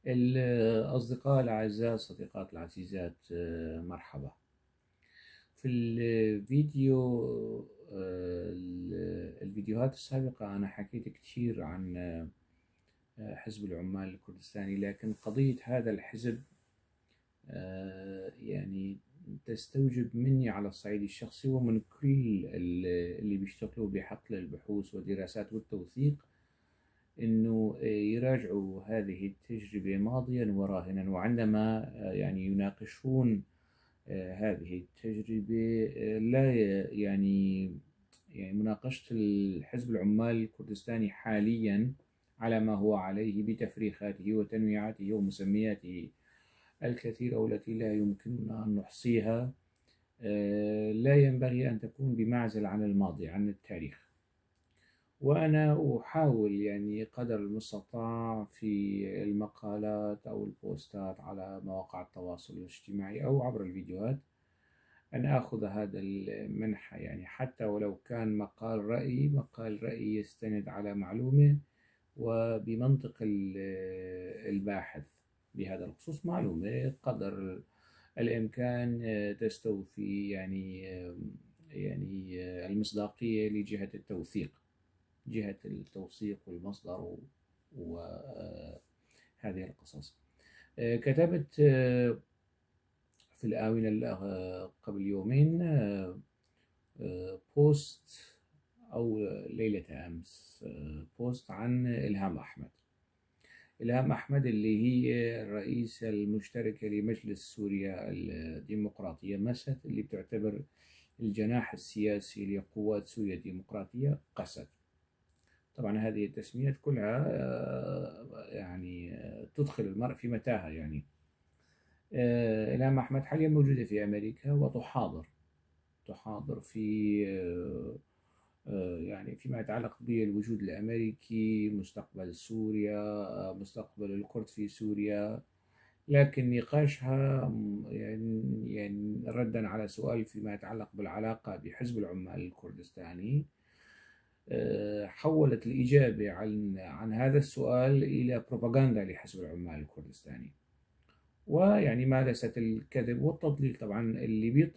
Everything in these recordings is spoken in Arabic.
الأصدقاء الأعزاء، الصديقات العزيزات، مرحبا. في الفيديوهات السابقة أنا حكيت كثير عن حزب العمال الكردستاني، لكن قضية هذا الحزب يعني تستوجب مني على الصعيد الشخصي ومن كل اللي بيشتغلوا بحقل البحوث والدراسات والتوثيق إنه يراجعوا هذه التجربة ماضيا وراهنا، وعندما يعني يناقشون هذه التجربة لا يعني مناقشة الحزب العمال الكردستاني حاليا على ما هو عليه بتفريخاته وتنويعاته ومسمياته الكثيرة والتي لا يمكننا أن نحصيها، لا ينبغي أن تكون بمعزل عن الماضي، عن التاريخ. وأنا أحاول يعني قدر المستطاع في المقالات أو البوستات على مواقع التواصل الاجتماعي أو عبر الفيديوهات أن أخذ هذا المنحى، يعني حتى ولو كان مقال رأي يستند على معلومة وبمنطق الباحث بهذا الخصوص، معلومة قدر الإمكان تستوفي يعني المصداقية لجهة التوثيق، جهة التوثيق والمصدر وهذه القصص. كتبت في الآونة قبل يومين بوست أو ليلة أمس بوست عن إلهام أحمد. إلهام أحمد اللي هي الرئيسة المشتركة لمجلس سوريا الديمقراطية مسد، اللي بتعتبر الجناح السياسي لقوات سوريا الديمقراطية قسد. طبعا هذه التسميات كلها يعني تدخل المرء في متاهة. يعني إلهام أحمد حاليا موجودة في أمريكا وتحاضر في يعني فيما يتعلق بالوجود الأمريكي، مستقبل سوريا، مستقبل الكرد في سوريا. لكن نقاشها يعني ردا على سؤال فيما يتعلق بالعلاقة بحزب العمال الكردستاني، حولت الإجابة عن هذا السؤال إلى بروباغندا لحزب العمال الكردستاني، ويعني مارست الكذب والتضليل. طبعا اللي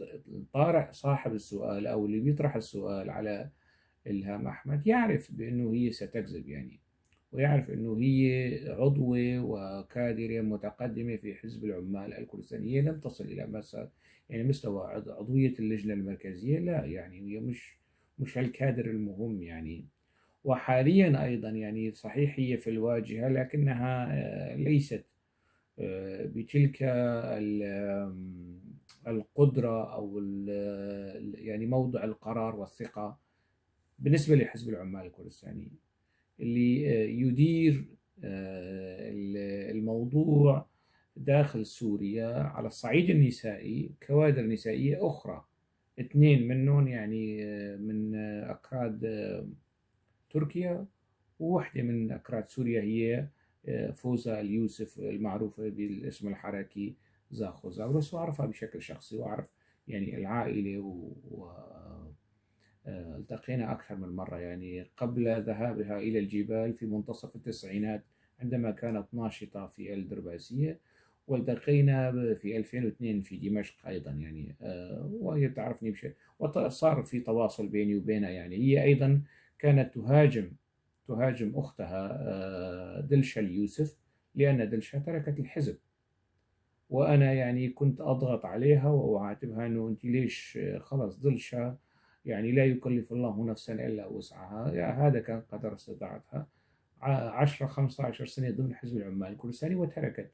طارح صاحب السؤال أو اللي بيطرح السؤال على إلهام أحمد يعرف بأنه هي ستكذب، يعني ويعرف أنه هي عضوة وكادرة متقدمة في حزب العمال الكردستاني. هي لم تصل إلى يعني مستوى عضوية اللجنة المركزية، لا، يعني هي مش الكادر المهم يعني. وحاليا أيضا يعني صحيح هي في الواجهة، لكنها ليست بتلك القدرة أو يعني موضع القرار والثقة بالنسبة لحزب العمال الكردستاني اللي يدير الموضوع داخل سوريا على الصعيد النسائي. كوادر نسائية أخرى، اثنين منهم يعني من أكراد تركيا، وواحدة من أكراد سوريا هي فوزة اليوسف المعروفة بالاسم الحركي زاخو زاغروس، وأعرفها بشكل شخصي وأعرف يعني العائلة التقينا أكثر من مرة، يعني قبل ذهابها إلى الجبال في منتصف التسعينات عندما كانت ناشطة في الدرباسية، والتقينا في 2002 في دمشق أيضا، يعني وهي تعرفني بشيء، وصار في تواصل بيني وبينها. يعني هي أيضا كانت تهاجم أختها دلشا اليوسف لأن دلشا تركت الحزب، وأنا يعني كنت أضغط عليها وأعاتبها أنه أنت ليش خلاص دلشا، يعني لا يكلف الله نفسا إلا وسعها. يعني هذا كان قدر استطاعتها 10 15 سنة ضمن حزب العمال الكردستاني وتركت،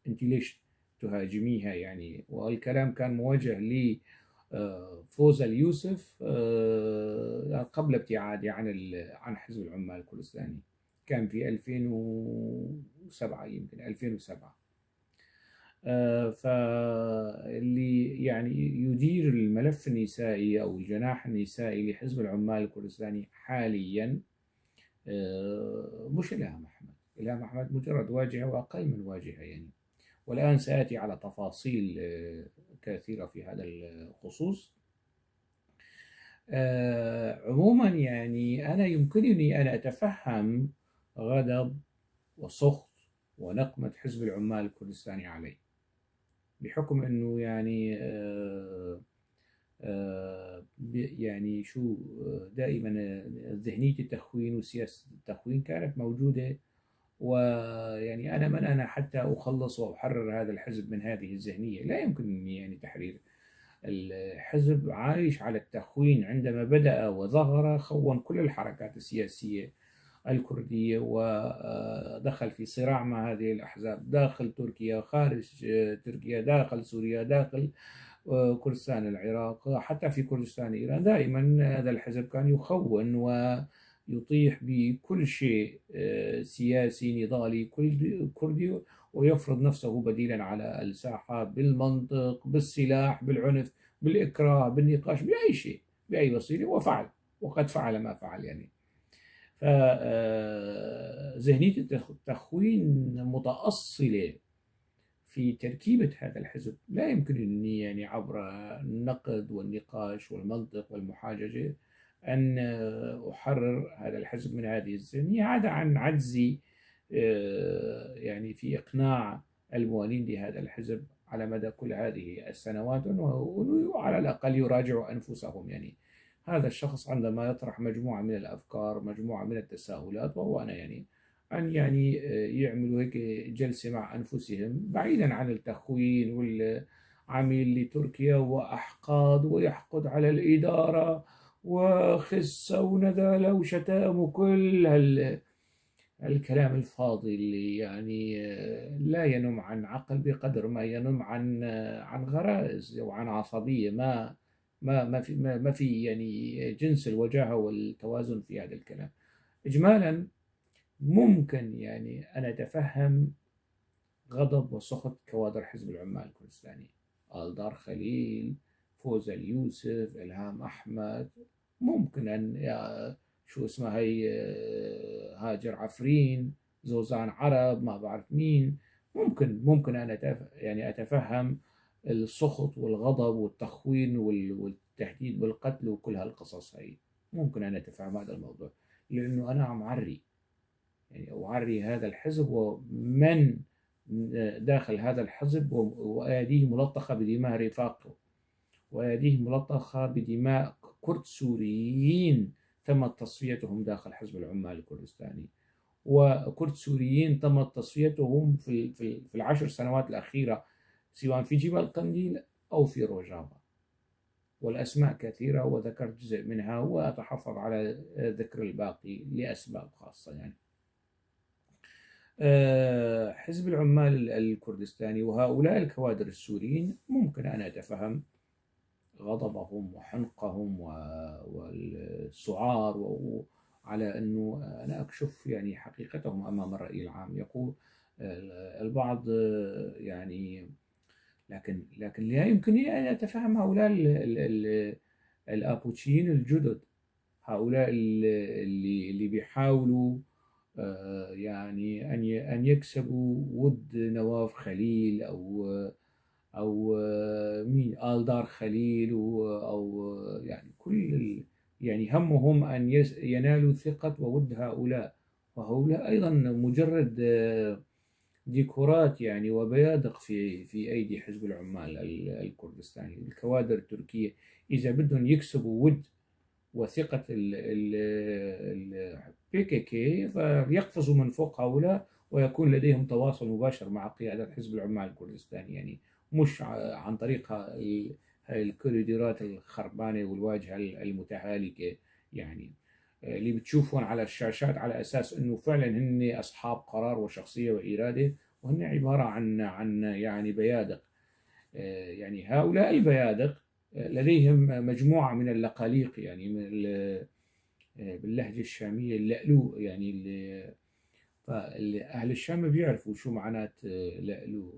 أنت ليش تهاجميها يعني. والكلام كان موجه لي فوز اليوسف قبل ابتعادي عن حزب العمال الكردستاني، كان في 2007 يمكن 2007. فاللي يعني يدير الملف النسائي أو الجناح النسائي لحزب العمال الكردستاني حاليا مش إلهام أحمد. إلهام أحمد مجرد واجهة وأقل من واجهة يعني. والآن سآتي على تفاصيل كثيرة في هذا الخصوص. عموما يعني أنا يمكنني أن أتفهم غضب وسخط ونقمة حزب العمال الكردستاني عليه، بحكم أنه يعني يعني شو دائما ذهنية التخوين وسياسة التخوين كانت موجودة. ويعني أنا حتى أخلص وأحرر هذا الحزب من هذه الذهنية. لا يمكنني يعني تحرير الحزب. عايش على التخوين. عندما بدأ وظهر خون كل الحركات السياسية الكردية، ودخل في صراع مع هذه الأحزاب داخل تركيا، خارج تركيا، داخل سوريا، داخل كردستان العراق، حتى في كردستان إيران. دائما هذا الحزب كان يخون ويطيح بكل شيء سياسي نضالي كردي، ويفرض نفسه بديلا على الساحة بالمنطق، بالسلاح، بالعنف، بالإكراه، بالنقاش، بأي شيء، بأي وسيلة. وفعل، وقد فعل ما فعل يعني. فذهنية التخوين متأصلة في تركيبة هذا الحزب. لا يمكنني يعني عبر النقد والنقاش والمنطق والمحاججة أن أحرر هذا الحزب من هذه الذهنية، عدا عن عجزي يعني في إقناع الموالين لهذا الحزب على مدى كل هذه السنوات، وعلى الأقل يراجعوا أنفسهم. يعني هذا الشخص عندما يطرح مجموعة من الأفكار، مجموعة من التساؤلات، وهو أنا يعني أن يعني يعملوا هيك جلسة مع أنفسهم بعيدا عن التخوين والعميل لتركيا وأحقاد ويحقد على الإدارة وخسة ونذالة وشتائم وكل الكلام الفاضي اللي يعني لا ينم عن عقل بقدر ما ينم عن غرائز وعن عصبية. ما في يعني جنس الوجاهة والتوازن في هذا الكلام. إجمالا ممكن يعني أنا أتفهم غضب وسخط كوادر حزب العمال الكردستاني، آلدار خليل، فوز اليوسف، إلهام أحمد. ممكن أن شو اسمها هي هاجر عفرين، زوزان عرب، ما بعرف مين. ممكن أنا يعني أتفهم السخط والغضب والتخوين والتهديد بالقتل وكل هالقصص هاي. ممكن أنا أتفهم هذا الموضوع، لأنه أنا عم عري يعني أعري هذا الحزب ومن داخل هذا الحزب، وأيديه ملطخة بدماء رفاقه، وأيديه ملطخة بدماء كرد سوريين تمت تصفيتهم داخل حزب العمال الكردستاني، وكرد سوريين تمت تصفيتهم في العشر سنوات الأخيرة، سواء في جبال قنديل أو في روجافا. والأسماء كثيرة وذكرت جزء منها، وأتحفظ على ذكر الباقي لأسباب خاصة يعني. حزب العمال الكردستاني وهؤلاء الكوادر السوريين ممكن أن أتفهم غضبهم وحنقهم والسعار على أنه أنا أكشف يعني حقيقتهم أمام الرأي العام. يقول البعض يعني لكن لا يمكنني أن أتفهم هؤلاء الأبوتشيين الجدد، هؤلاء اللي بيحاولوا يعني أن يكسبوا ود نواف خليل أو مين آلدار خليل أو يعني كل يعني همهم أن ينالوا ثقة وود هؤلاء. وهؤلاء أيضا مجرد ديكورات يعني وبيادق في أيدي حزب العمال الكردستاني. الكوادر التركية إذا بدهم يكسبوا ود وثقة البي كي كي فيقفزوا من فوق هؤلاء، ويكون لديهم تواصل مباشر مع قيادة حزب العمال الكردستاني، يعني مش عن طريق هاي الكوريدورات الخربانة والواجهة المتهالكة يعني اللي بتشوفهم على الشاشات على أساس أنه فعلا هن أصحاب قرار وشخصية وإرادة، وهن عبارة عن يعني بيادق. يعني هؤلاء البيادق لديهم مجموعة من اللقاليق، يعني من باللهجة الشامية اللألو، يعني فأهل الشام بيعرفوا شو معنات لألو.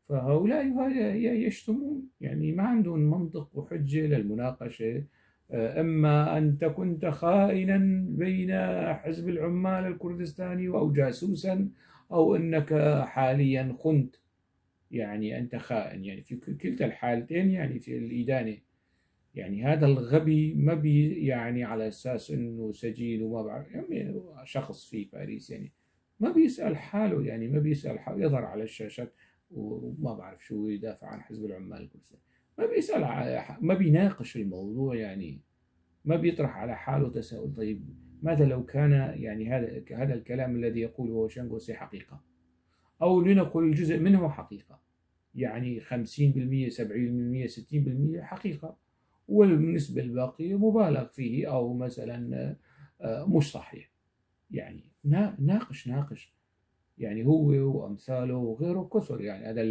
فهؤلاء يشتمون، يعني ما عندهم منطق وحجة للمناقشة. إما أنت كنت خائنا بين حزب العمال الكردستاني أو جاسوسا، أو أنك حاليا خنت، يعني أنت خائن. يعني في كلتا الحالتين يعني في الإدانة. يعني هذا الغبي ما بي يعني على أساس أنه سجين وما بعرف، يعني شخص في باريس يعني ما بيسأل حاله، يعني ما بيسأل حاله، يظهر على الشاشات وما بعرف شو يدافع عن حزب العمال الكردستاني. ما بيسأل ما بيناقش الموضوع، يعني ما بيطرح على حاله تساؤل. طيب ماذا لو كان يعني هذا الكلام الذي يقوله شنغوسي حقيقة، أو لنقل جزء منه حقيقة، يعني 50%، 70%، 60% حقيقة، والنسبة الباقية مبالغ فيه، أو مثلا مش صحيح. يعني ناقش يعني هو وأمثاله وغيره كثر. يعني هذا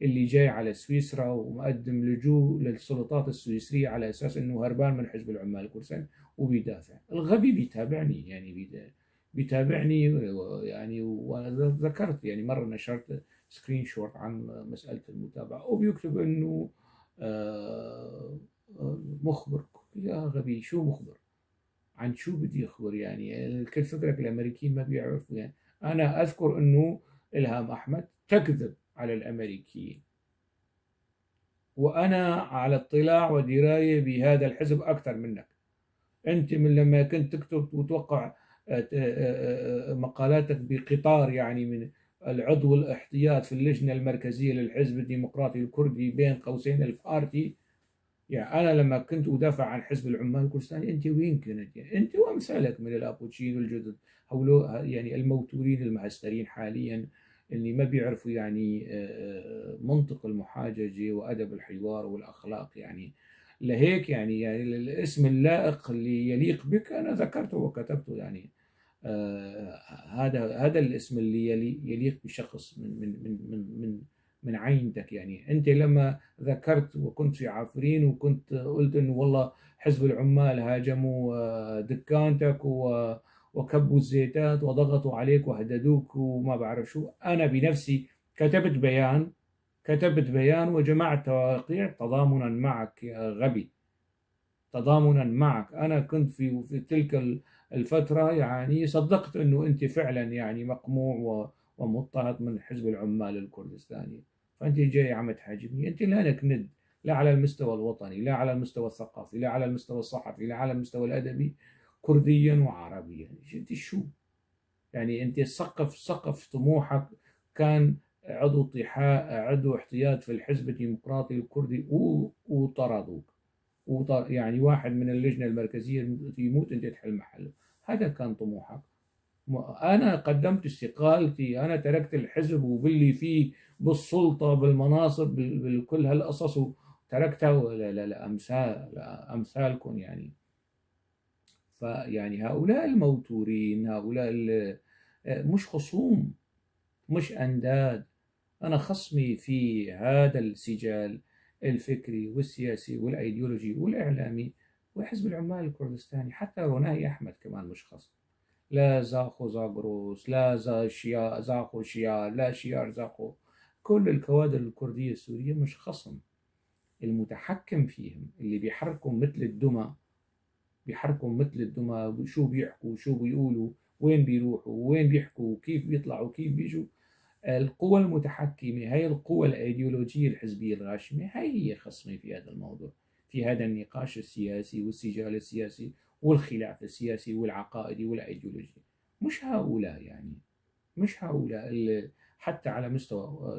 اللي جاي على سويسرا ومقدم لجوء للسلطات السويسرية على أساس أنه هربان من حزب العمال الكردستاني وبيدافع. الغبي بيتابعني، يعني بيتابعني. يعني وأنا ذكرت يعني مرة نشرت سكرين شوت عن مسألة المتابعة، وبيكتب أنه آه، مخبر. يا غبي، شو مخبر؟ عن شو بدي يخبر؟ يعني الكل فكرك الامريكيين ما بيعرفوا. يعني انا اذكر انه الهام احمد تكذب على الامريكيين، وانا على اطلاع ودرايه بهذا الحزب اكثر منك. انت من لما كنت تكتب وتوقع مقالاتك بقطار، يعني من العضو الاحتياط في اللجنه المركزيه للحزب الديمقراطي الكردي بين قوسين الفارتي. يعني أنا لما كنت أدافع عن حزب العمال الكردستاني، أنت وين كنت؟ يعني أنت وأمثالك من الأبوتشين الجدد، هؤلاء يعني الموتورين المهسترين حاليا، اللي ما بيعرفوا يعني منطق المحاججة وأدب الحوار والأخلاق. يعني لهيك يعني الاسم اللائق اللي يليق بك أنا ذكرته وكتبته. يعني هذا الاسم اللي يليق بشخص من عينتك. يعني انت لما ذكرت وكنت في عافرين وكنت قلت انه والله حزب العمال هاجموا دكانتك وكبوا الزيتات وضغطوا عليك وهددوك وما بعرف شو، انا بنفسي كتبت بيان وجمعت توقيع تضامنا معك يا غبي. تضامنا معك. أنا كنت في تلك الفترة يعني صدقت أنه أنت فعلا يعني مقموع ومضطهد من حزب العمال الكردستاني. فأنت جاي عم تهاجمني، أنت لانك ند، لا على المستوى الوطني، لا على المستوى الثقافي، لا على المستوى الصحفي، لا على المستوى الأدبي، كرديا وعربيا. أنت شو يعني؟ أنت سقف طموحك كان عضو احتياط في الحزب الديمقراطي الكردي وطردوك. يعني واحد من اللجنة المركزية يموت أنت تحل محله. هذا كان طموحك. أنا قدمت استقالتي، أنا تركت الحزب وباللي فيه بالسلطة بالمناصب بكل هالقصص وتركتها. لا أمثالكم يعني. فيعني هؤلاء الموتورين، هؤلاء مش خصوم، مش أنداد. أنا خصمي في هذا السجال الفكري والسياسي والأيديولوجي والإعلامي وحزب العمال الكردستاني. حتى روناي أحمد كمان مش خصم. لا زاخو زاغروس، لا زاخو شيار، لا شيار زاخو. كل الكوادر الكردية السورية مش خصم. المتحكم فيهم اللي بيحركوا مثل الدمى، شو بيحكوا، شو بيقولوا، وين بيروحوا، وين بيحكوا، كيف بيطلعوا، كيف بيجوا. القوى المتحكمة، هي القوى الأيديولوجية الحزبية الغاشمة، هي خصمي في هذا الموضوع، في هذا النقاش السياسي والسجال السياسي والخلاف السياسي والعقائدي والأيديولوجي. مش هؤلاء يعني، مش هؤلاء حتى على مستوى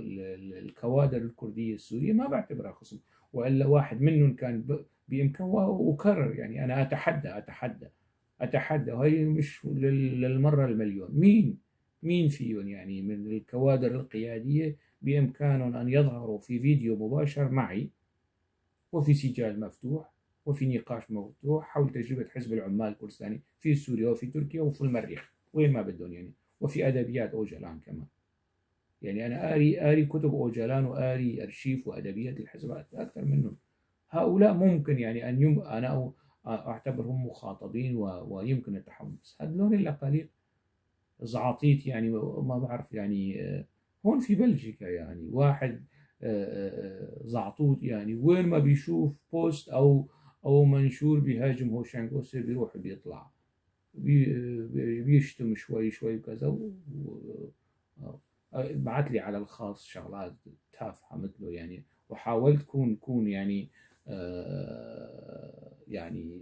الكوادر الكردية السورية ما بعتبرها خصم. وإلا واحد منهم كان بإمكان وكرر. يعني أنا أتحدى، وهي مش للمرة المليون. مين فيهم يعني من الكوادر القيادية بإمكانهم أن يظهروا في فيديو مباشر معي وفي سجال مفتوح وفي نقاش مفتوح حول تجربة حزب العمال الكردستاني في سوريا وفي تركيا وفي المريخ وين ما بدهم يعني، وفي أدبيات أوجلان كمان. يعني أنا آري كتب أوجلان وآري أرشيف وأدبيات الحزب أكثر منهم. هؤلاء ممكن يعني أنا أعتبرهم مخاطبين ويمكن التحمل. بس هذول الأقاليم زعاطيت يعني ما بعرف يعني. هون في بلجيكا يعني واحد زعطوط، يعني وين ما بيشوف بوست أو منشور بيهاجم هو شانغوسي بيروح بيطلع بيشتم شوي شوي وكذا بعت لي على الخاص شغلات تافهة مثله يعني. وحاولت كون يعني يعني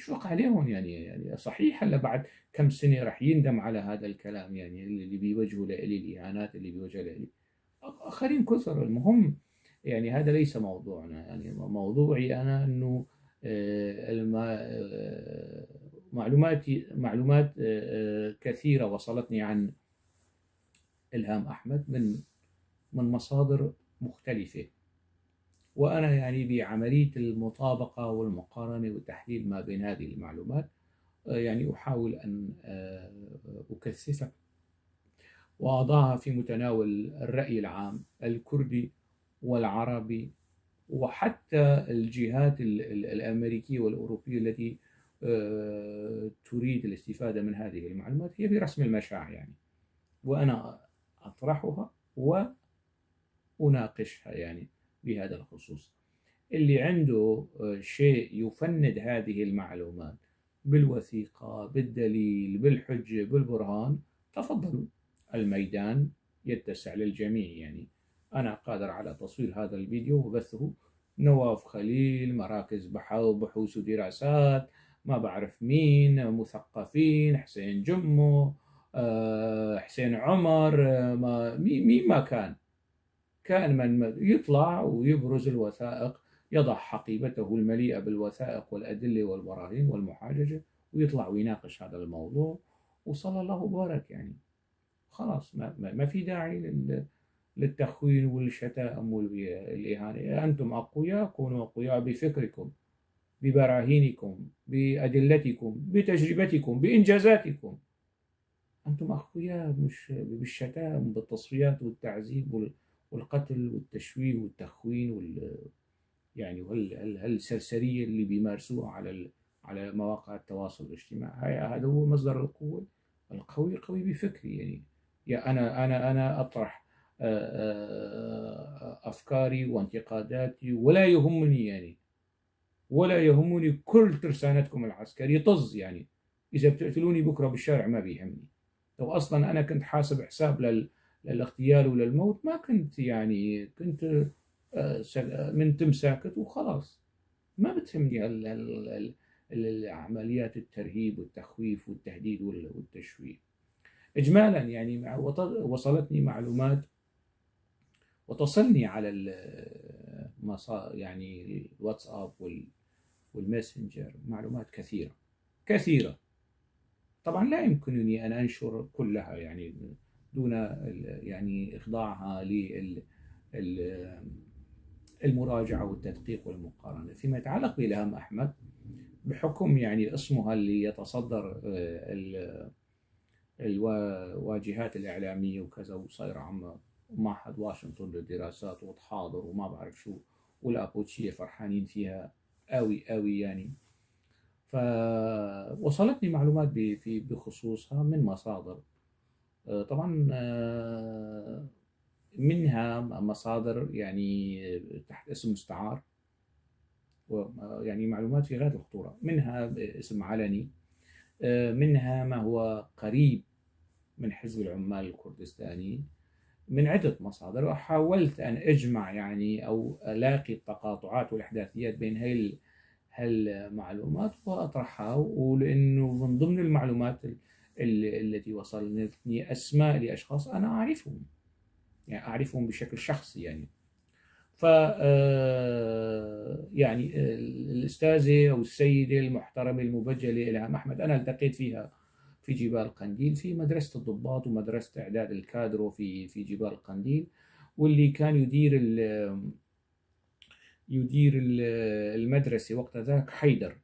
يشفق عليهم يعني صحيح هلا بعد كم سنة راح يندم على هذا الكلام، يعني اللي بيوجهوا لي، الإهانات اللي بيوجه لي. آخرين كثر. المهم يعني هذا ليس موضوعنا، يعني موضوعي أنا أنه معلومات كثيرة وصلتني عن إلهام أحمد من مصادر مختلفة، وأنا يعني بعملية المطابقة والمقارنة والتحليل ما بين هذه المعلومات يعني أحاول أن أكثفها وأضعها في متناول الرأي العام الكردي والعربي، وحتى الجهات الأمريكية والأوروبية التي تريد الاستفادة من هذه المعلومات هي برسم المشاع يعني، وأنا أطرحها وأناقشها يعني بهذا الخصوص. اللي عنده شيء يفند هذه المعلومات بالوثيقة، بالدليل، بالحجة، بالبرهان، تفضلوا، الميدان يتسع للجميع يعني. أنا قادر على تصوير هذا الفيديو وبثه. نواف خليل، مراكز بحوث ودراسات، ما بعرف مين، مثقفين، حسين جمو، حسين عمر، مين ما كان من يطلع ويبرز الوثائق، يضع حقيبته المليئة بالوثائق والأدلة والبراهين والمحاججة، ويطلع ويناقش هذا الموضوع، وصلى الله وبارك يعني. خلاص ما في داعي للتخوين والشتائم والإهانة. أنتم أقوياء، كونوا أقوياء بفكركم، ببراهينكم، بأدلتكم، بتجربتكم، بإنجازاتكم. أنتم أقوياء، مش بالشتائم، بالتصفيات والتعذيب والقتل والتشويه والتخوين يعني السرسرية اللي بيمارسوها على مواقع التواصل الاجتماعي. هذا هو مصدر القوة. القوي قوي بفكري يعني. يا أنا أطرح أفكاري وانتقاداتي، ولا يهمني يعني، ولا يهمني كل ترسانتكم العسكري طز يعني. إذا بتقتلوني بكرة بالشارع ما بيهمني. لو أصلا أنا كنت حاسب حساب للاغتيال وللموت، ما كنت يعني كنت من تم ساكت وخلاص. ما بتهمني العمليات الترهيب والتخويف والتهديد والتشويه. إجمالا يعني وصلتني معلومات وتصلني على يعني الواتساب والماسنجر معلومات كثيرة. طبعا لا يمكنني أن أنشر كلها يعني دون يعني إخضاعها للمراجعة والتدقيق والمقارنة. فيما يتعلق بإلهام أحمد، بحكم يعني اسمها اللي يتصدر الواجهات الإعلامية وكذا، وصاير عم معهد واشنطن للدراسات وتحاضر وما بعرف شو، والأبوتشية فرحانين فيها قوي يعني. فوصلتني معلومات بخصوصها من مصادر، طبعا منها مصادر يعني تحت اسم مستعار، ويعني معلومات في غاية الخطورة. منها اسم علني، منها ما هو قريب من حزب العمال الكردستاني، من عدة مصادر. وحاولت أن أجمع يعني أو ألاقي التقاطعات والإحداثيات بين هالمعلومات وأطرحها. ولأنه من ضمن المعلومات التي وصلتني أسماء لأشخاص أنا أعرفهم، يعني أعرفهم بشكل شخصي يعني. ف يعني الأستاذة أو السيدة المحترمة المبجلة إلهام أحمد، أنا التقيت فيها في جبال قنديل، في مدرسة الضباط ومدرسة إعداد الكادرو في جبال قنديل. واللي كان يدير المدرسة وقت ذاك حيدر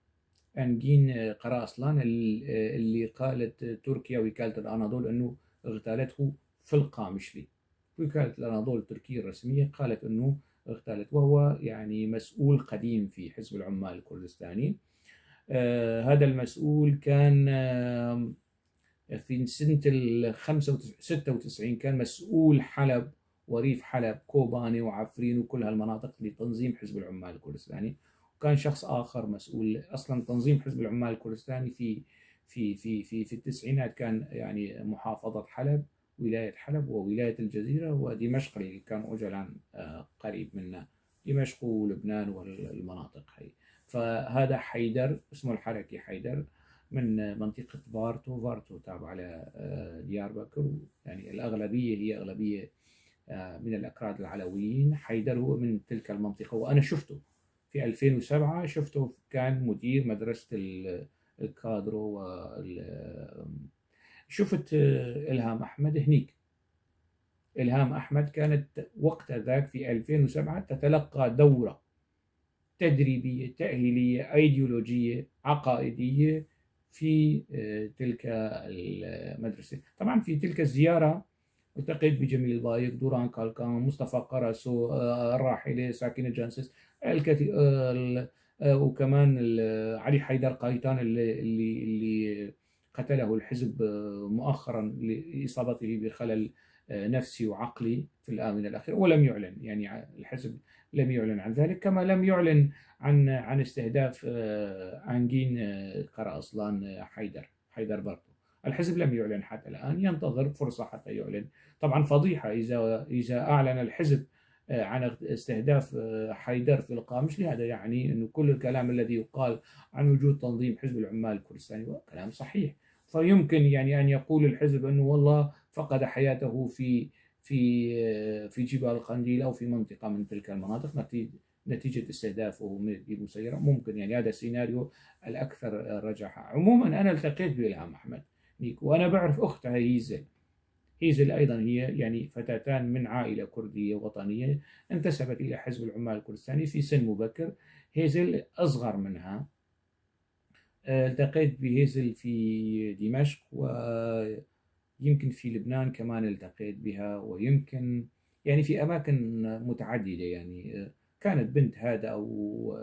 أنجين قراصلان، اللي قالت تركيا وكالة الأناضول أنه اغتالته في القامشلي. وكالة الأناضول التركية الرسمية قالت أنه اغتالته، وهو يعني مسؤول قديم في حزب العمال الكردستاني. هذا المسؤول كان في سنة 96 كان مسؤول حلب وريف حلب، كوباني وعفرين وكل هالمناطق لتنظيم حزب العمال الكردستاني. وكان شخص آخر مسؤول أصلا تنظيم حزب العمال الكردستاني في التسعينات، كان يعني محافظة حلب، ولاية حلب وولاية الجزيرة ودمشق اللي كانوا أجلان قريب منا، دمشق ولبنان والمناطق هي. فهذا حيدر اسمه الحركي حيدر من منطقة فارتو تابعة لديار بكر. يعني الأغلبية هي أغلبية من الأكراد العلويين. حيدر هو من تلك المنطقة، وأنا شفته في 2007، شفته كان مدير مدرسة الكادرو. شفت إلهام أحمد هنيك. إلهام أحمد كانت وقت ذاك في 2007 تتلقى دورة تدريبية تأهيلية أيديولوجية عقائدية في تلك المدرسة. طبعا في تلك الزيارة التقيت بجميل ضايق، دوران كالكان، مصطفى قراسو، الراحلة ساكنة جانسس، الكثير، وكمان علي حيدر قايتان اللي قتله الحزب مؤخرا لإصابته بخلل نفسي وعقلي في الآونة الأخيرة، ولم يعلن. يعني الحزب لم يعلن عن ذلك، كما لم يعلن عن استهداف أنجين قرأصلان حيدر برضه. الحزب لم يعلن حتى الآن، ينتظر فرصة حتى يعلن. طبعا فضيحة إذا أعلن الحزب عن استهداف حيدر في القامش. لهذا يعني أنه كل الكلام الذي يقال عن وجود تنظيم حزب العمال الكردستاني هو كلام صحيح. فيمكن يعني أن يقول الحزب أنه والله فقد حياته في جبال القنديل أو في منطقة من تلك المناطق نتيجة استهدافه بمسيرة. ممكن يعني هذا السيناريو الأكثر رجحة. عموما أنا التقيت بإلهام أحمد وأنا بعرف أختها هيزل أيضا. هي يعني فتاتان من عائلة كردية وطنية انتسبت إلى حزب العمال الكردستاني في سن مبكر. هيزل أصغر منها. التقيت بهيزل في دمشق، ويمكن في لبنان كمان التقيت بها، ويمكن يعني في أماكن متعددة. يعني كانت بنت هذا أو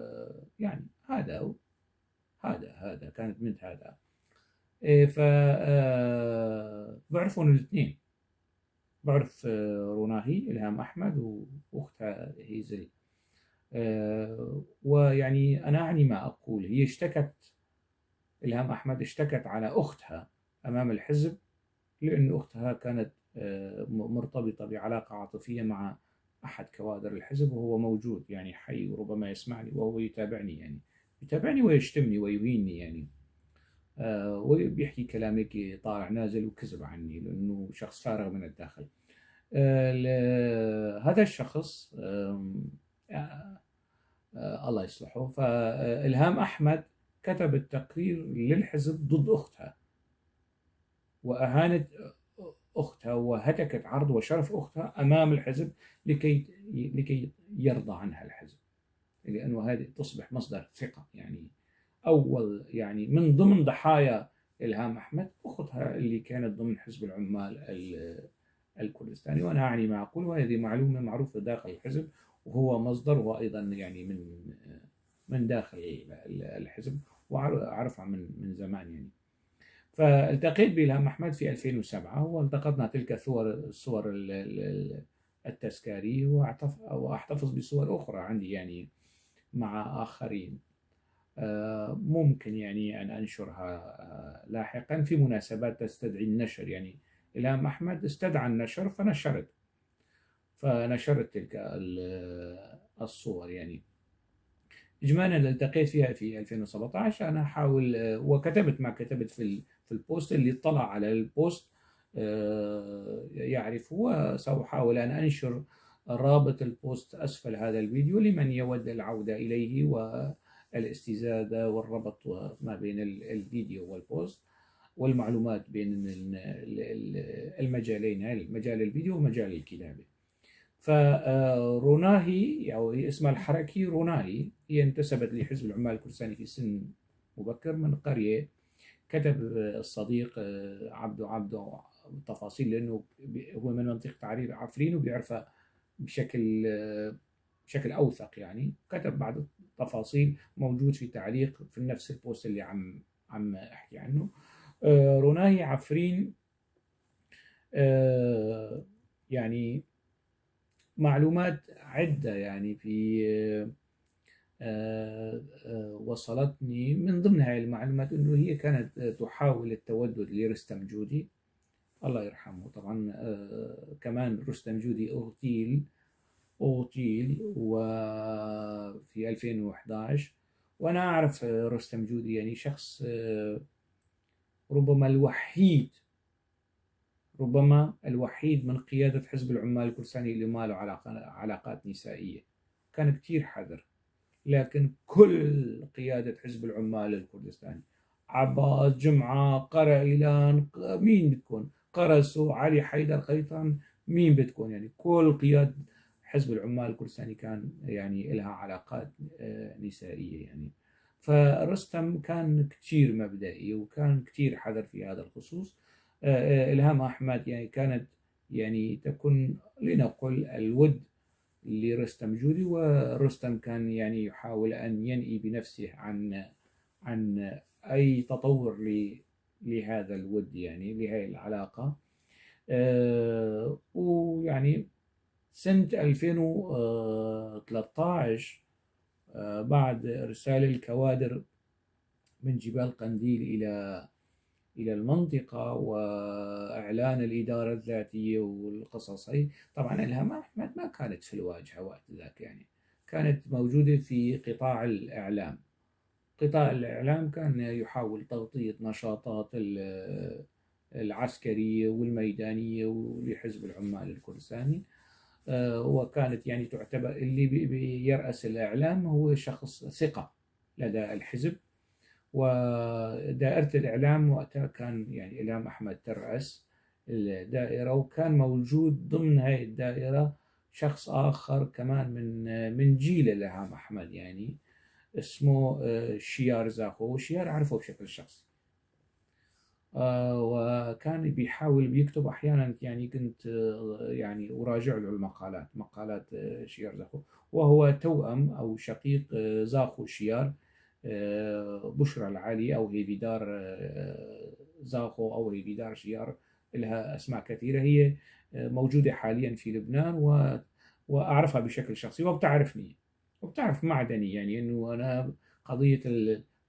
يعني هذا أو هذا كانت بنت هذا. ف بعرفهم الاثنين. بعرف روناهي إلهام أحمد وأختها هيزل. ويعني أنا أعني ما أقول. هي إلهام أحمد اشتكت على أختها أمام الحزب، لأن أختها كانت مرتبطة بعلاقة عاطفية مع أحد كوادر الحزب، وهو موجود يعني حي وربما يسمعني، وهو يتابعني ويشتمني ويهينني يعني. وبيحكي كلام هيك طالع نازل وكذب عني، لأنه شخص فارغ من الداخل. هذا الشخص الله يصلحه. فإلهام أحمد كتبت تقرير للحزب ضد أختها، وأهانت أختها وهتكت عرض وشرف أختها أمام الحزب لكي يرضى عنها الحزب، لأنه هذه تصبح مصدر ثقة. يعني أول يعني من ضمن ضحايا إلهام أحمد أختها اللي كانت ضمن حزب العمال الكردستاني. وأنا أعني ما أقول، وهذه معلومة معروفة داخل الحزب، وهو مصدره أيضا يعني من داخل الحزب، وأعرفها من زمان يعني. فالتقيت بإلهام أحمد في 2007، والتقطنا تلك الصور التذكارية، وأحتفظ بصور أخرى عندي يعني مع آخرين. ممكن يعني أن أنشرها لاحقا في مناسبات تستدعي النشر. يعني إلهام أحمد استدعى النشر فنشرت تلك الصور. يعني إجمالا التقيت فيها في 2017. أنا أحاول وكتبت ما كتبت في البوست. اللي اطلع على البوست يعرف، وسأحاول أن أنشر رابط البوست أسفل هذا الفيديو لمن يود العودة إليه والاستزادة والربط ما بين الفيديو والبوست والمعلومات بين المجالين، مجال الفيديو ومجال الكتابة. فروناهي أو اسمها الحركي روناهي، هي انتسبت لحزب العمال الكردستاني في سن مبكر من قرية. كتب الصديق عبده تفاصيل، لأنه هو من منطقة عفرين وبيعرفها بشكل أوثق. يعني كتب بعض التفاصيل موجود في تعليق في نفس البوست اللي عم أحكي عنه. روناهي عفرين يعني معلومات عدة يعني في وصلتني. من ضمن هذه المعلومات أنه هي كانت تحاول التودد لرستم جودي الله يرحمه. طبعا كمان رستم جودي اغتيل وفي 2011، وأنا أعرف رستم جودي، يعني شخص ربما الوحيد، من قيادة حزب العمال الكردستاني اللي ما له علاقات نسائية. كان كتير حذر، لكن كل قيادة حزب العمال الكردستاني، عباس جمعة، قرا إيلان، مين بتكون، قرسو، علي حيدر قيطان، مين بتكون، يعني كل قيادة حزب العمال الكردستاني كان يعني لها علاقات نسائية يعني. فرستم كان كتير مبدئي وكان كتير حذر في هذا الخصوص. إلهام أحمد يعني كانت يعني تكون لنقل الود لرستم جودي، ورستم كان يعني يحاول أن ينئي بنفسه عن أي تطور لهذا الود، يعني لهذه العلاقة. ويعني سنة 2013 بعد إرسال الكوادر من جبال قنديل إلى المنطقة وإعلان الإدارة الذاتية والقصص هي، طبعا إلهام أحمد ما كانت في الواجهة وقت ذاك، يعني كانت موجودة في قطاع الإعلام. قطاع الإعلام كان يحاول تغطية نشاطات العسكرية والميدانية لحزب العمال الكردستاني. وكانت يعني تعتبر اللي بيرأس الإعلام هو شخص ثقة لدى الحزب. ودائرة الإعلام وقتها كان يعني إلهام أحمد ترأس الدائرة، وكان موجود ضمن هذه الدائرة شخص آخر كمان من جيل إلهام أحمد، يعني اسمه شيار زاخو. شيار أعرفه بشكل شخصي، وكان بيحاول بيكتب أحيانا، يعني كنت يعني أراجع له مقالات شيار زاخو، وهو توأم أو شقيق زاخو شيار، بشرى العالي أو هيفيدار زاخو أو هيفيدار شيار، لها أسماء كثيرة. هي موجودة حاليا في لبنان، وأعرفها بشكل شخصي وبتعرفني وبتعرف معدني، يعني أنه أنا قضية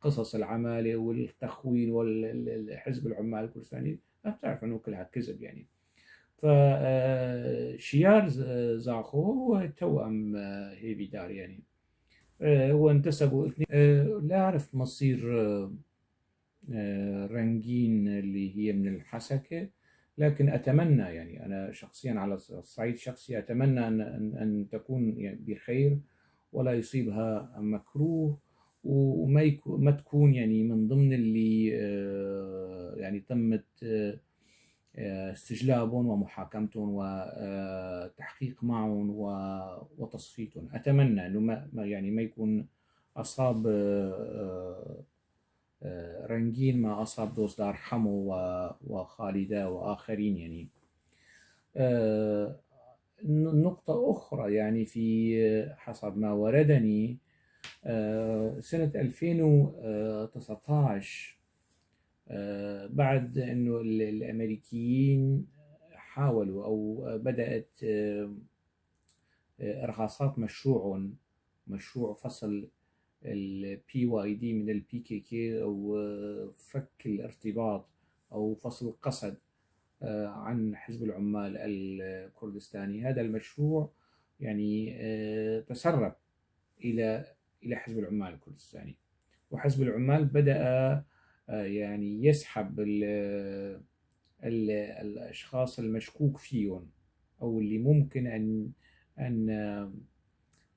قصص العمالة والتخوين والحزب العمال الكردستاني بتعرف أنه كلها كذب يعني. فشيار زاخو هو توأم هيفيدار يعني. وانتسبوا اثنين. لا أعرف مصير رنجين اللي هي من الحسكة، لكن أتمنى، يعني أنا شخصيا على الصعيد الشخصي أتمنى أن تكون يعني بخير، ولا يصيبها مكروه، ما تكون يعني من ضمن اللي يعني تمت استجلابهم ومحاكمتهم وتحقيق معهم وتصفيتهم. أتمنى أنه يعني ما يكون أصاب رنجين ما أصاب دوزدار حمو وخالدة وآخرين يعني. نقطة أخرى يعني في حسب ما وردني، سنة 2019 بعد أنه الأمريكيين حاولوا أو بدأت إرهاصات مشروع فصل PYD من PKK، أو فك الارتباط أو فصل القسد عن حزب العمال الكردستاني. هذا المشروع يعني تسرب إلى حزب العمال الكردستاني، وحزب العمال بدأ يعني يسحب الأشخاص المشكوك فيهم أو اللي ممكن أن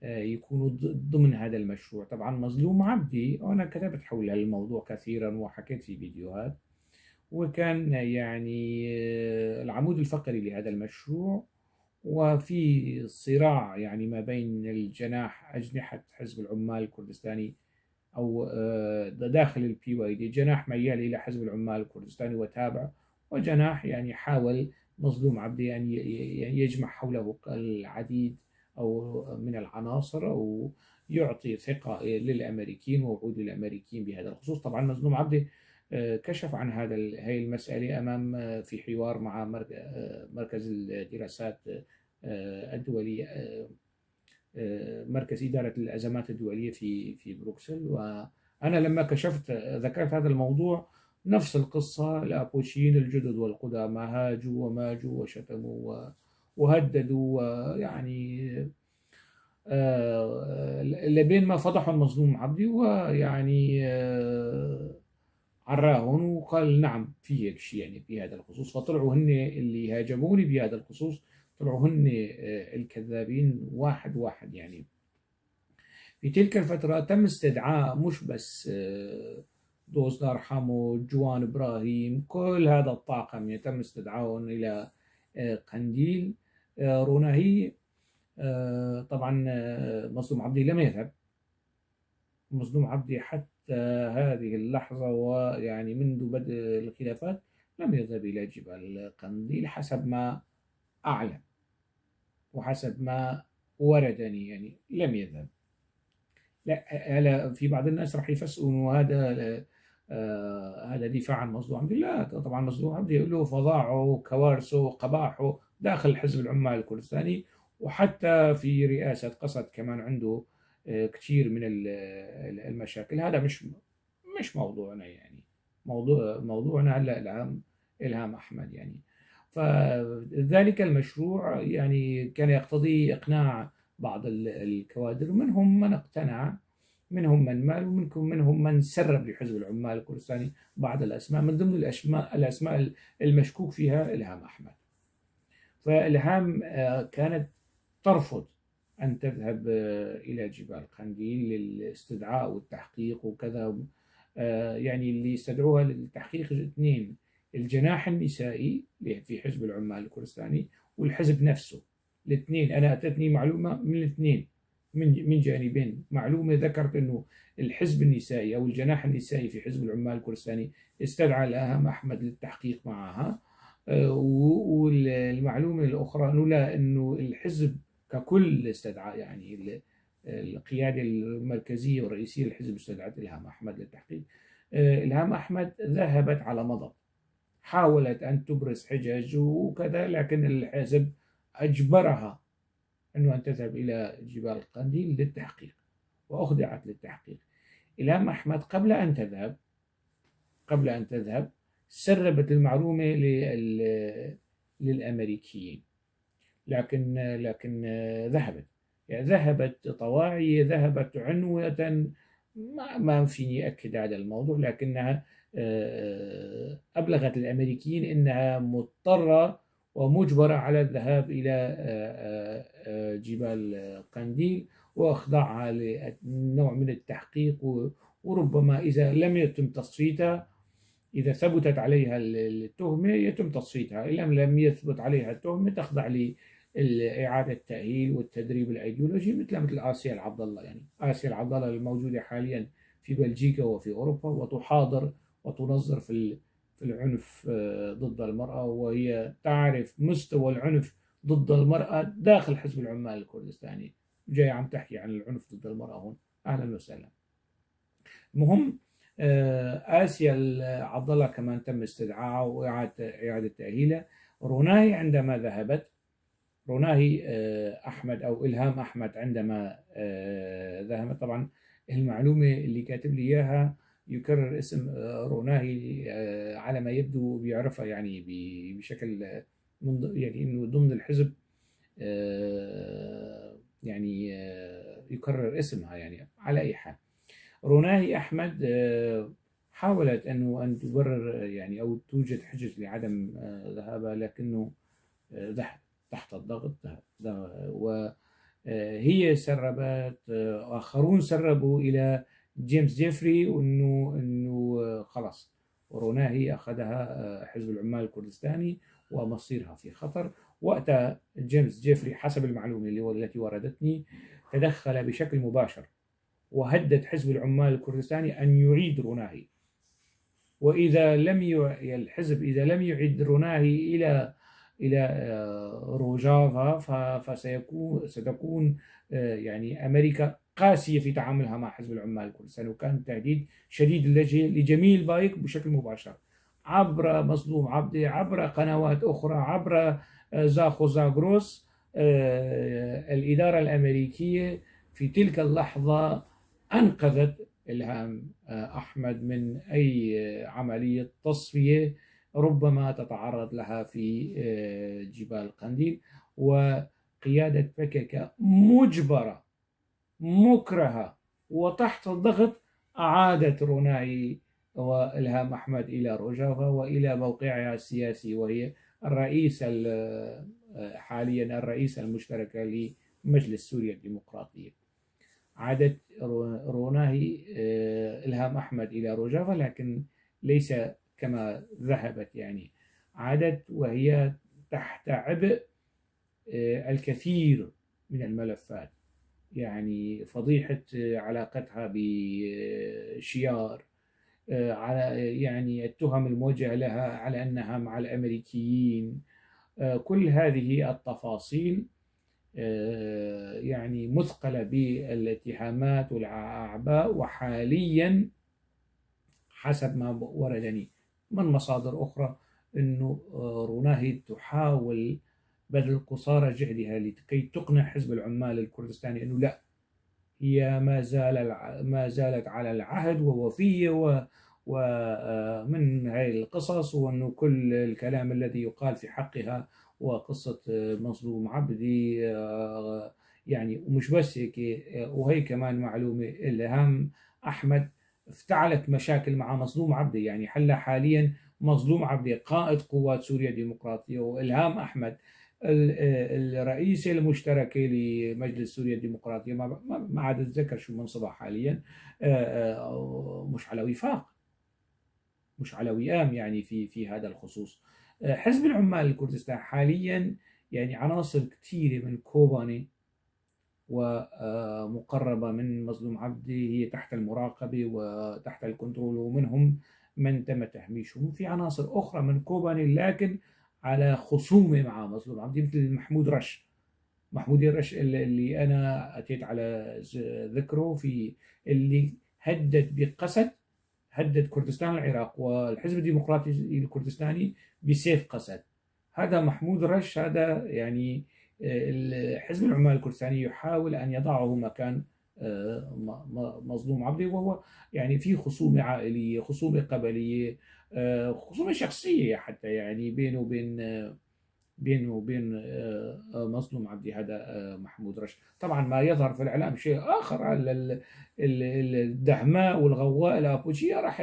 يكونوا ضمن هذا المشروع. طبعا مظلوم عبدي، وأنا كتبت حول الموضوع كثيرا وحكيت في فيديوهات، وكان يعني العمود الفقري لهذا المشروع، وفي صراع يعني ما بين أجنحة حزب العمال الكردستاني أو داخل PYD، جناح ميال إلى حزب العمال الكردستاني وتابع، وجناح يعني حاول مظلوم عبدي أن يجمع حوله العديد أو من العناصر، أو يعطي ثقة للأمريكيين ووعود للأمريكيين بهذا الخصوص. طبعا مظلوم عبدي كشف عن هذه المسألة أمام في حوار مع مركز الدراسات الدولية، مركز إدارة الأزمات الدولية في بروكسل. وأنا لما كشفت ذكرت هذا الموضوع، نفس القصة، الأبوشيين الجدد والقدامى هاجوا وماجوا وشتموا وهددوا، ويعني لبين ما فضحوا المظلوم عبدي، ويعني عراهن وقال نعم في هيك شيء يعني في هذا الخصوص. فطلعوا هن اللي هاجموني بهذا الخصوص، طلعوا هن الكذابين واحد واحد يعني. في تلك الفترة تم استدعاء مش بس دوز الله يرحمه، جوان إبراهيم، كل هذا الطاقم يتم استدعائهم إلى قنديل. روناهي طبعا مظلوم عبدي لم يذهب. مظلوم عبدي حتى هذه اللحظة ويعني منذ بدء الخلافات لم يذهب إلى جبال قنديل حسب ما أعلم وحسب ما وردني، يعني لم يذهب. لا، هلا في بعض الناس راح يفسروا انه هذا هذا دفاع عن مظلوم عبد الله. طبعا مظلوم عبد الله له فظاعه كوارثه قباحه داخل حزب العمال الكردستاني، وحتى في رئاسة قسد كمان عنده كثير من المشاكل. هذا مش موضوعنا يعني. موضوعنا هلا إلهام أحمد يعني. فذلك المشروع يعني كان يقتضي إقناع بعض الكوادر، منهم من اقتنع، منهم من مال، منهم من سرب لحزب العمال الكردستاني بعض الأسماء. من ضمن الأسماء المشكوك فيها إلهام أحمد. فإلهام كانت ترفض أن تذهب إلى جبال قنديل للاستدعاء والتحقيق وكذا. يعني اللي استدعوها للتحقيق اثنين: الجناح النسائي في حزب العمال الكردستاني والحزب نفسه. الاثنين أنا أتتني معلومة من الاثنين، من جانبين. معلومة ذكرت أنه الحزب النسائي أو الجناح النسائي في حزب العمال الكردستاني استدعى إلهام أحمد للتحقيق معها. والمعلومة الأخرى أنه لا، أنه الحزب ككل استدعى، يعني القيادة المركزية والرئيسية للحزب استدعت إلهام أحمد للتحقيق. إلهام أحمد ذهبت على مضض، حاولت أن تبرز حجج وكذا، لكن الحزب أجبرها أنه أن تذهب إلى جبال القنديل للتحقيق، وأخضعت للتحقيق. إلهام أحمد قبل أن تذهب سربت المعلومة للأمريكيين، لكن ذهبت، يعني ذهبت طواعية، ذهبت عنوة. ما فيني أكد هذا الموضوع، لكنها أبلغت الأمريكيين أنها مضطرة ومجبرة على الذهاب إلى جبال قنديل وإخضاعها لنوع من التحقيق، وربما إذا لم يتم تصفيتها، إذا ثبتت عليها التهمة يتم تصفيتها، إن لم يثبت عليها التهمة تخضع لإعادة التأهيل والتدريب الأيديولوجي مثل آسيا العبد الله. يعني آسيا العبد الله الموجودة حاليا في بلجيكا وفي أوروبا، وتحاضر وتنظر في العنف ضد المرأة، وهي تعرف مستوى العنف ضد المرأة داخل حزب العمال الكردستاني. جاي عم تحكي عن العنف ضد المرأة هون، أهلا وسهلا. المهم آسيا عبد الله كمان تم استدعائها وإعادة تأهيلها. روناهي عندما ذهبت، روناهي أحمد أو إلهام أحمد عندما ذهبت، طبعا المعلومة اللي كاتب لي إياها يكرر اسم روناهي على ما يبدو بيعرفها يعني بشكل يعني إنه ضمن الحزب يعني يكرر اسمها يعني. على أي حال، روناهي أحمد حاولت أن تبرر يعني أو توجد حجج لعدم ذهابها، لكنه ذهب تحت الضغط. وهي سربت، آخرون سربوا إلى جيمس جيفري وأنه خلاص روناهي أخذها حزب العمال الكردستاني ومصيرها في خطر. وقتها جيمس جيفري حسب المعلومة التي وردتني تدخل بشكل مباشر وهدد حزب العمال الكردستاني أن يعيد روناهي، وإذا الحزب إذا لم يعد روناهي إلى روجافا ستكون يعني أمريكا قاسية في تعاملها مع حزب العمال الكردستاني. وكان تهديد شديد اللهجة لجميل بايك بشكل مباشر عبر مظلوم عبدي، عبر قنوات أخرى، عبر زاخو زاغروس. الإدارة الأمريكية في تلك اللحظة أنقذت إلهام أحمد من أي عملية تصفية ربما تتعرض لها في جبال قنديل. وقيادة بكك مجبرة مكرهة وتحت الضغط أعادت روناي وإلهام أحمد إلى روجافا وإلى موقعها السياسي، وهي الرئيس حاليا الرئيسة المشتركة لمجلس سوريا الديمقراطية. عادت روناهي إلهام أحمد إلى روجافا، لكن ليس كما ذهبت، يعني عادت وهي تحت عبء الكثير من الملفات، يعني فضيحة علاقتها بشيار، على يعني التهم الموجهة لها على أنها مع الأمريكيين، كل هذه التفاصيل يعني مثقلة بالاتهامات والأعباء. وحاليا حسب ما وردني من مصادر أخرى أنه روناهي تحاول بذل قصارى جهدها لكي تقنع حزب العمال الكردستاني أنه لا، هي ما زالت على العهد ووفية ومن هذه القصص، وأنه كل الكلام الذي يقال في حقها وقصة مظلوم عبدي يعني. ومش بس هيك، وهي كمان معلومة، إلهام أحمد افتعلت مشاكل مع مظلوم عبدي، يعني حاليا مظلوم عبدي قائد قوات سوريا الديمقراطية، وإلهام أحمد الرئيسة المشتركة لمجلس سوريا الديمقراطية، ما عاد أتذكر شو منصبها حاليا، مش على وفاق، مش على وئام يعني في هذا الخصوص. حزب العمال الكردستان حاليا يعني عناصر كثيرة من كوباني ومقربة من مظلوم عبدي هي تحت المراقبة وتحت الكنترول، ومنهم من تم تهميشهم. في عناصر أخرى من كوباني لكن على خصومة مع مظلوم عبدي، مثل محمود رش. محمود الرش اللي أنا أتيت على ذكره، في اللي هدد بقسد، هدد كردستان العراق والحزب الديمقراطي الكردستاني بسيف قسد. هذا محمود رش، هذا يعني حزب العمال الكردستاني يحاول أن يضعه مكان مظلوم عبدي، وهو يعني في خصومة عائلية، خصومة قبلية، خصومة شخصية حتى، يعني بينه وبين مظلوم عبدي هذا محمود رشد. طبعا ما يظهر في الإعلام شيء آخر، الدهماء والغواء الأبوشية راح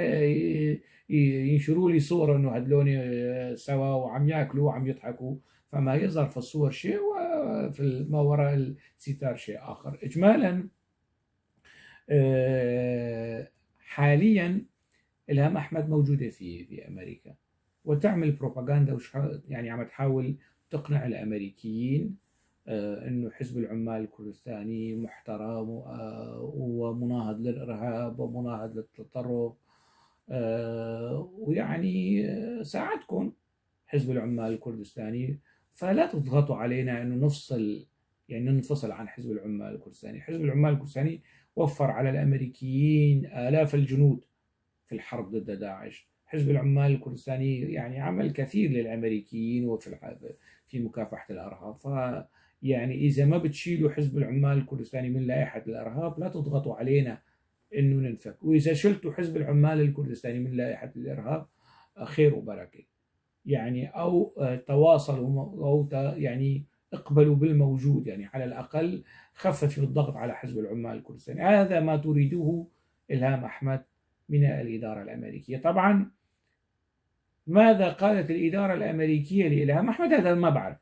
ينشروا لي صور أنه هدلوني سوا وعم يأكلوا وعم يضحكوا، فما يظهر في الصور شيء وفي ما وراء الستار شيء آخر. إجمالا حاليا إلهام أحمد موجودة في أمريكا وتعمل بروباغندا، يعني عم تحاول تقنع الأمريكيين أنه حزب العمال الكردستاني محترم ومناهض للإرهاب ومناهض للتطرف، ويعني ساعدكم حزب العمال الكردستاني، فلا تضغطوا علينا أنه نفصل، يعني ننفصل عن حزب العمال الكردستاني. حزب العمال الكردستاني وفر على الأمريكيين آلاف الجنود في الحرب ضد داعش. حزب العمال الكردستاني يعني عمل كثير للأمريكيين في مكافحة الإرهاب. يعني إذا ما بتشيلوا حزب العمال الكردستاني من لائحة الإرهاب لا تضغطوا علينا إنه ننفك، وإذا شلتوا حزب العمال الكردستاني من لائحة الإرهاب خير وبركة، يعني أو تواصلوا أو يعني اقبلوا بالموجود، يعني على الأقل خففوا الضغط على حزب العمال الكردستاني. هذا ما تريده إلهام أحمد من الإدارة الأمريكية. طبعا ماذا قالت الإدارة الأمريكية لإلهام أحمد هذا ما بعرف.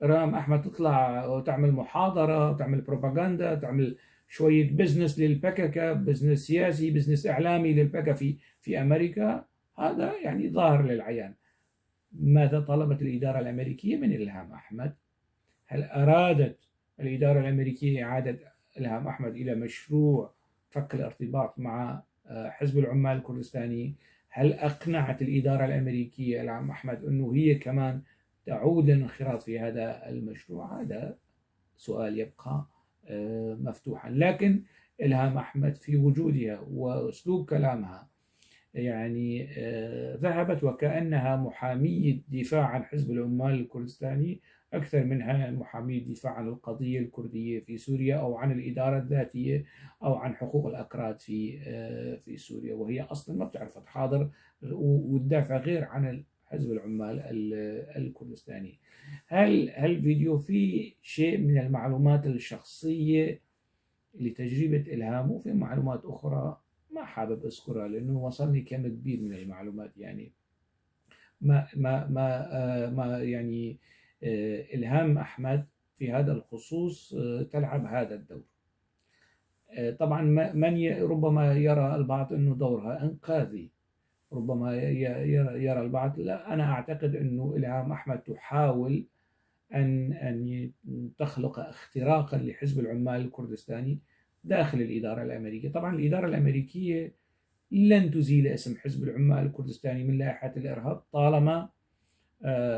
إلهام أحمد تطلع وتعمل محاضرة وتعمل بروباغندا، تعمل شوية بزنس للبككة، بزنس سياسي، بزنس إعلامي للبككة في أمريكا، هذا يعني ظاهر للعيان. ماذا طلبت الإدارة الأمريكية من إلهام أحمد؟ هل أرادت الإدارة الأمريكية إعادة إلهام أحمد إلى مشروع فك الارتباط مع حزب العمال الكردستاني؟ هل أقنعت الإدارة الأمريكية إلهام أحمد أنه هي كمان تعود للانخراط في هذا المشروع؟ هذا سؤال يبقى مفتوحا. لكن إلهام أحمد في وجودها وأسلوب كلامها يعني ذهبت وكأنها محامية دفاع عن حزب العمال الكردستاني أكثر منها محامية دفاع عن القضية الكردية في سوريا أو عن الإدارة الذاتية أو عن حقوق الأكراد في سوريا، وهي أصلا ما بتعرف تحاضر وتدافع غير عن حزب العمال الكردستاني. هل الفيديو فيه شيء من المعلومات الشخصية لتجربة إلهام، وفي معلومات أخرى ما حابب أذكرها لأنه وصلني كم كبير من المعلومات. يعني ما يعني إلهام أحمد في هذا الخصوص تلعب هذا الدور. طبعا ربما يرى البعض أنه دورها إنقاذي، ربما يرى البعض، لا، أنا أعتقد أنه إلهام أحمد تحاول أن تخلق اختراقا لحزب العمال الكردستاني داخل الإدارة الأمريكية. طبعا الإدارة الأمريكية لن تزيل اسم حزب العمال الكردستاني من لائحة الإرهاب طالما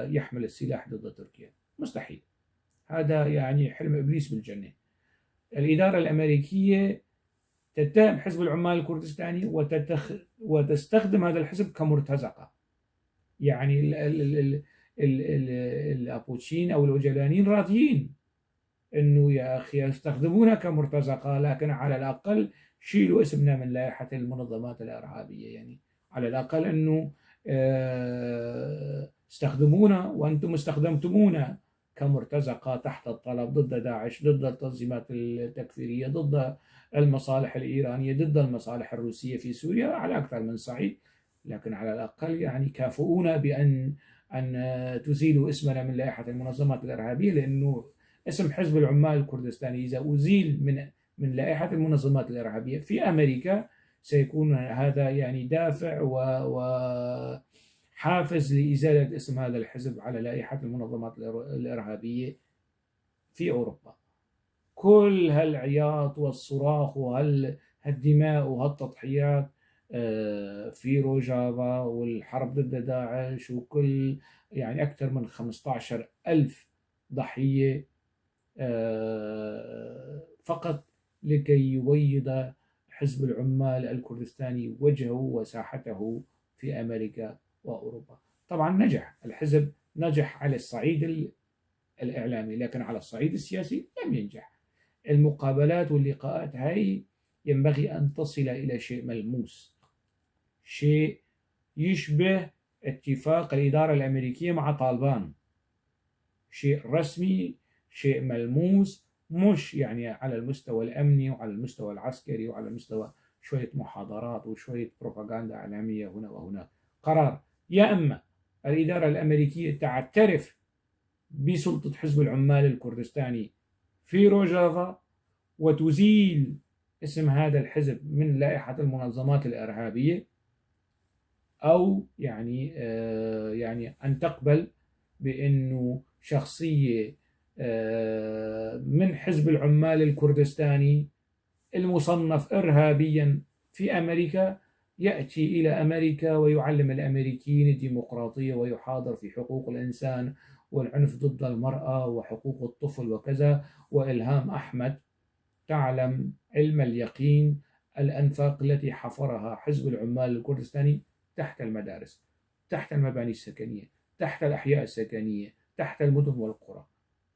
يحمل السلاح ضد تركيا، مستحيل. هذا يعني حلم إبليس بالجنة. الإدارة الأمريكية تتهم حزب العمال الكردستاني وتستخدم هذا الحزب كمرتزقة. يعني الأبوتشين أو الأوجلانيين راضيين أنه يا أخي يستخدمونها كمرتزقة، لكن على الأقل شيلوا اسمنا من لائحة المنظمات الإرهابية. يعني على الأقل أنه استخدمونا وأنتم استخدمتمونا كمرتزقة تحت الطلب ضد داعش، ضد التنظيمات التكفيرية، ضد المصالح الإيرانية، ضد المصالح الروسية في سوريا على أكثر من صعيد. لكن على الأقل يعني كافؤونا بأن تزيلوا اسمنا من لائحة المنظمات الإرهابية، لأنه اسم حزب العمال الكردستاني إذا أزيل من لائحة المنظمات الإرهابية في أمريكا سيكون هذا يعني دافع وحافز لإزالة اسم هذا الحزب على لائحة المنظمات الإرهابية في أوروبا. كل هالعياط والصراخ وهالدماء وهالتضحيات في روجافا والحرب ضد داعش، وكل يعني أكثر من 15 ألف ضحية فقط لكي يبيض حزب العمال الكردستاني وجهه وساحته في أمريكا وأوروبا. طبعا نجح الحزب، نجح على الصعيد الإعلامي، لكن على الصعيد السياسي لم ينجح. المقابلات واللقاءات هاي ينبغي أن تصل إلى شيء ملموس، شيء يشبه اتفاق الإدارة الأمريكية مع طالبان، شيء رسمي، شيء ملموس، مش يعني على المستوى الأمني وعلى المستوى العسكري وعلى المستوى شوية محاضرات وشوية بروباغندا إعلامية هنا وهناك. قرار يا أما الإدارة الأمريكية تعترف بسلطة حزب العمال الكردستاني في روجافا وتزيل اسم هذا الحزب من لائحة المنظمات الإرهابية، أو يعني أن تقبل بأنه شخصية من حزب العمال الكردستاني المصنف إرهابيا في أمريكا يأتي إلى أمريكا ويعلم الأمريكيين الديمقراطية ويحاضر في حقوق الإنسان والعنف ضد المرأة وحقوق الطفل وكذا. وإلهام أحمد تعلم علم اليقين الأنفاق التي حفرها حزب العمال الكردستاني تحت المدارس، تحت المباني السكنية، تحت الأحياء السكنية، تحت المدن والقرى.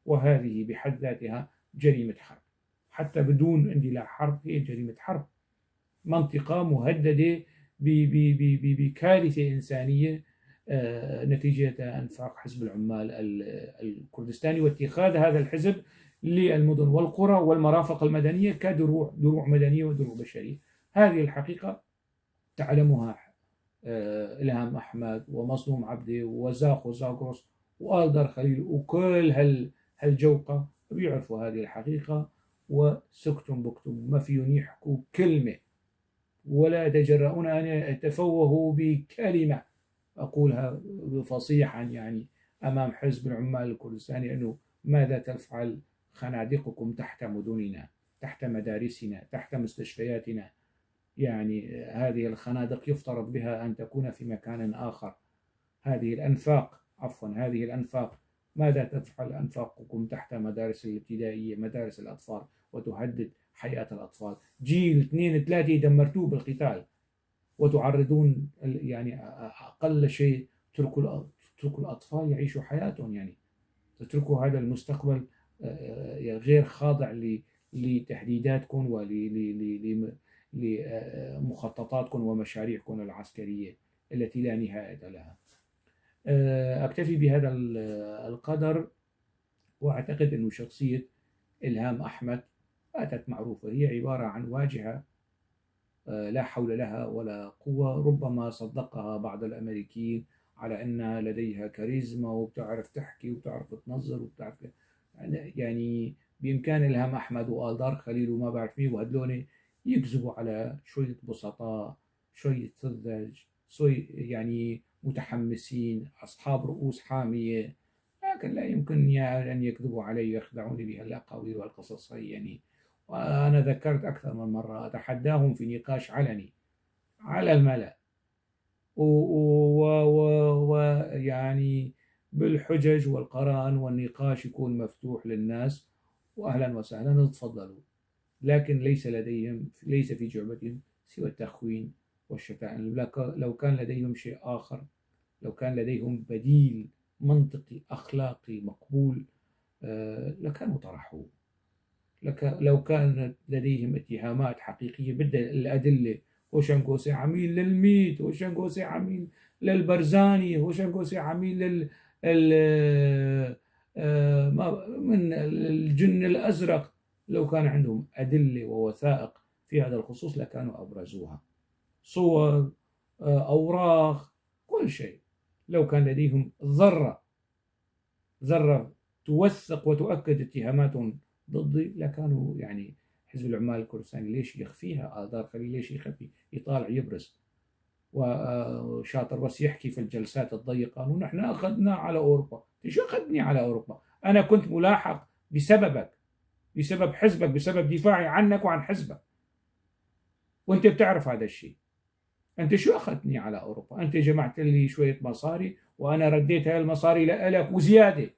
وهذه بحد ذاتها جريمة حرب، حتى بدون اندلاع حرب هي جريمة حرب. منطقة مهددة بكارثة إنسانية نتيجة أنفاق حزب العمال الكردستاني واتخاذ هذا الحزب للمدن والقرى والمرافق المدنية كدروع مدنية ودروع بشرية. هذه الحقيقة تعلمها إلهام أحمد ومظلوم عبده وزاخو زاغروس وآلدر خليل وكل هالجوقة بيعرفوا هذه الحقيقة، وسكتم بكتم ما فيهم يحكوا كلمة ولا يتجرؤون أن يتفوهوا بكلمة أقولها فصيحا يعني أمام حزب العمال الكردستاني أنه ماذا تفعل خنادقكم تحت مدننا، تحت مدارسنا، تحت مستشفياتنا. يعني هذه الخنادق يفترض بها أن تكون في مكان آخر. هذه الأنفاق ماذا تفعل أنفاقكم تحت مدارس الابتدائية، مدارس الأطفال، وتهدد حياة الأطفال. جيل 2 3 دمرتوه بالقتال وتعرضون يعني أقل شيء تركوا الأطفال يعيشوا حياتهم، يعني تتركوا هذا المستقبل غير خاضع لتهديداتكم ولمخططاتكم ومشاريعكم العسكرية التي لا نهاية لها. أكتفي بهذا القدر، وأعتقد أن شخصية إلهام أحمد باتت معروفة، هي عبارة عن واجهة لا حول لها ولا قوة. ربما صدقها بعض الأمريكيين على أن لديها كاريزما وبتعرف تحكي وبتعرف تنظر وبتعرف، يعني بإمكان إلهام أحمد وآلدار خليل وما بعرف مين وهدلون يكذبوا على شوية بسطاء، شوية سذج، شوي يعني متحمسين أصحاب رؤوس حامية، لكن لا يمكن أن يكذبوا علي ويخدعوني بهالأقاويل والقصص هي يعني. وأنا ذكرت أكثر من مرة أتحداهم في نقاش علني على الملأ، ويعني بالحجج والقرائن، والنقاش يكون مفتوح للناس، وأهلا وسهلا تفضلوا. لكن ليس في جعبتهم سوى التخوين والشتائم. لو كان لديهم شيء آخر، لو كان لديهم بديل منطقي أخلاقي مقبول لكانوا طرحوه. لو كانت لديهم اتهامات حقيقية بالأدلة، وشنقوسي عميل للميت، وشنقوسي عميل للبرزاني، وشنقوسي عميل من الجن الأزرق، لو كان عندهم أدلة ووثائق في هذا الخصوص لكانوا أبرزوها، صور، أوراق، كل شيء. لو كان لديهم ذرة توثق وتؤكد اتهاماتهم ضدي لكانوا يعني. حزب العمال الكردستاني ليش يخفيها؟ آذار خليل ليش يخفي؟ يطالع يبرز وشاطر بس يحكي في الجلسات الضيقة ونحن أخذنا على أوروبا. شو أخذني على أوروبا؟ أنا كنت ملاحق بسببك، بسبب حزبك، بسبب دفاعي عنك وعن حزبك، وأنت بتعرف هذا الشيء. أنت شو أخذتني على أوروبا؟ أنت جمعت لي شوية مصاري وأنا رديت هاي المصاري لك وزيادة.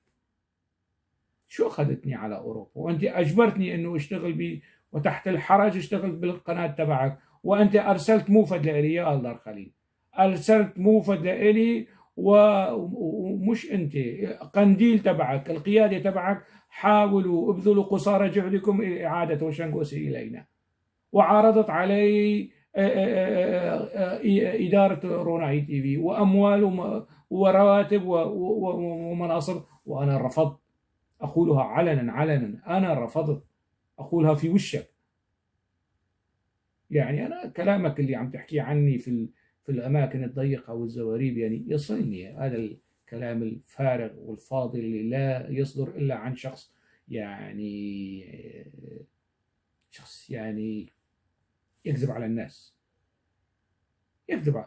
شو أخذتني على أوروبا؟ وأنت أجبرتني أنه أشتغل وتحت الحرج أشتغل بالقناة تبعك، وأنت أرسلت موفد لإلي يا الله خليل، أرسلت موفد لإلي ومش أنت، قنديل تبعك، القيادة تبعك حاولوا ابذلوا قصارى جهدكم إعادة وشنقوسي إلينا، وعرضت علي إدارة روناي تي في وأموال ورواتب ومناصب، وأنا رفضت. أقولها علنا أنا رفضت، أقولها في وشك. يعني أنا كلامك اللي عم تحكي عني في الأماكن الضيقة والزواريب يعني يصلني، هذا الكلام الفارغ والفاضي اللي لا يصدر إلا عن شخص يعني يكذب على الناس، يكذب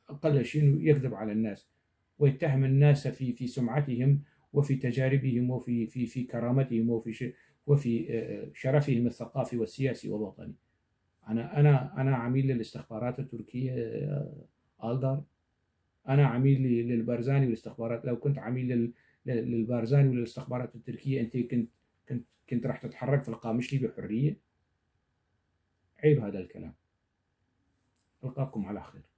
أقل شيء يكذب على الناس ويتهم الناس في سمعتهم وفي تجاربهم وفي كرامتهم وفي شرفهم الثقافي والسياسي والوطني. أنا عميل للاستخبارات التركية آلدار، أنا عميل للبارزاني والاستخبارات. لو كنت عميل للبارزاني والاستخبارات التركية أنت كنت راح تتحرك في القامشلي بحرية؟ عيب هذا الكلام. ألقاكم على خير.